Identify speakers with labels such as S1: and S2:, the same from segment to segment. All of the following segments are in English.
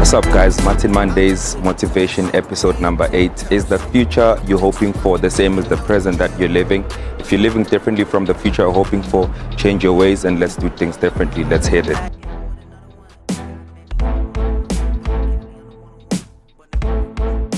S1: What's up, guys? Martin Monday's motivation episode number 8. Is the future you're hoping for the same as the present that you're living? If you're living differently from the future you're hoping for, change your ways and let's do things differently. Let's hit it.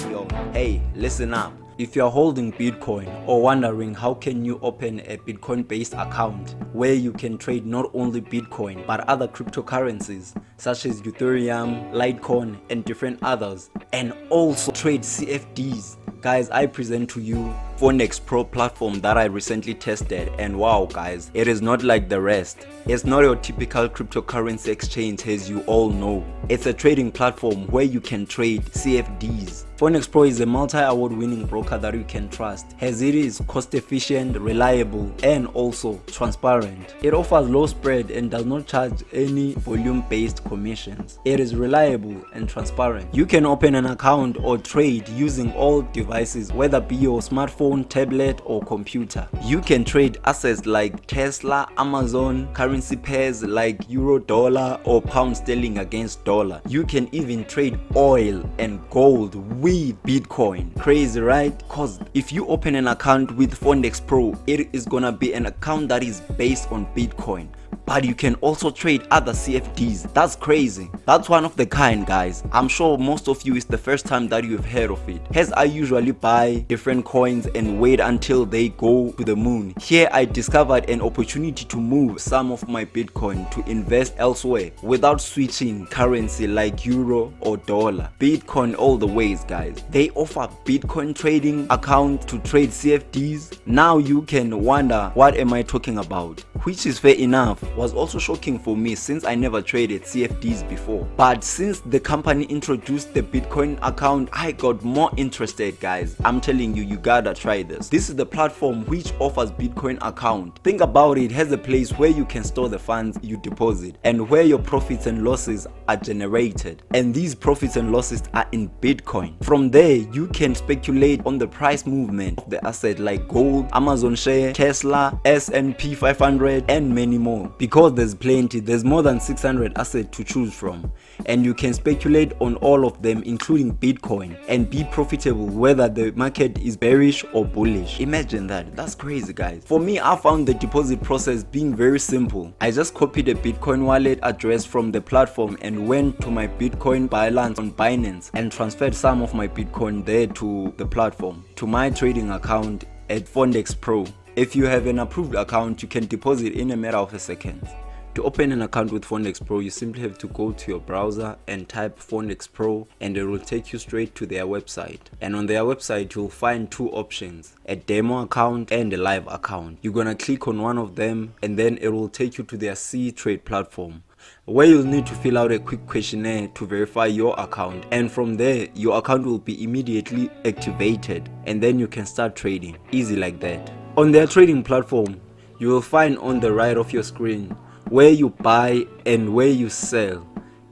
S2: Yo, hey, listen up. If you're holding Bitcoin or wondering how can you open a Bitcoin-based account where you can trade not only Bitcoin but other cryptocurrencies such as Ethereum, Litecoin and different others, and also trade CFDs, guys, I present to you Forex Pro platform that I recently tested, and wow guys, it is not like the rest. It's not your typical cryptocurrency exchange as you all know. It's a trading platform where you can trade CFDs. Forex Pro is a multi-award winning broker that you can trust, as it is cost efficient, reliable and also transparent. It offers low spread and does not charge any volume based commissions. It is reliable and transparent. You can open an account or trade using all devices, whether be your smartphone, tablet or computer. You can trade assets like Tesla, Amazon, currency pairs like euro dollar or pound sterling against dollar. You can even trade oil and gold with Bitcoin. Crazy, right? Cause if you open an account with Forex Pro, it is gonna be an account that is based on Bitcoin, but you can also trade other CFDs. That's crazy. That's one of the kind, guys. I'm sure most of you is the first time that you've heard of it, as I usually buy different coins and wait until they go to the moon. Here I discovered an opportunity to move some of my Bitcoin to invest elsewhere without switching currency like euro or dollar. Bitcoin all the ways, guys. They offer Bitcoin trading account to trade CFDs. Now you can wonder, what am I talking about? Which is fair enough. Was also shocking for me since I never traded CFDs before. But since the company introduced the Bitcoin account, I got more interested, guys. I'm telling you, you gotta try this. This is the platform which offers Bitcoin account. Think about it, has a place where you can store the funds you deposit and where your profits and losses are generated. And these profits and losses are in Bitcoin. From there, you can speculate on the price movement of the asset like gold, Amazon share, Tesla, S&P 500 and many more. Because there's plenty, there's more than 600 assets to choose from, and you can speculate on all of them including Bitcoin and be profitable whether the market is bearish or bullish. Imagine that. That's crazy, guys. For me, I found the deposit process being very simple. I just copied a Bitcoin wallet address from the platform and went to my Bitcoin balance on Binance and transferred some of my Bitcoin there to the platform, to my trading account at Forex Pro. If you have an approved account, you can deposit in a matter of a second. To open an account with Forex Pro, you simply have to go to your browser and type Forex Pro and it will take you straight to their website. And on their website, you'll find two options, a demo account and a live account. You're gonna click on one of them and then it will take you to their C Trade platform, where you'll need to fill out a quick questionnaire to verify your account, and from there your account will be immediately activated and then you can start trading. Easy like that. On their trading platform, you will find on the right of your screen where you buy and where you sell,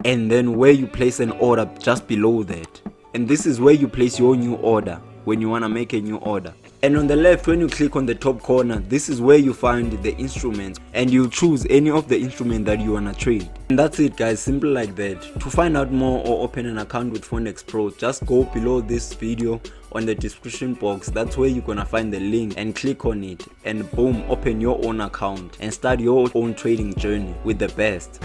S2: and then where you place an order just below that. And this is where you place your new order when you want to make a new order. And on the left, when you click on the top corner, this is where you find the instruments and you choose any of the instrument that you want to trade. And that's it, guys. Simple like that. To find out more or open an account with Forex Pro, just go below this video on the description box. That's where you're gonna find the link and click on it, and boom, open your own account and start your own trading journey with the best.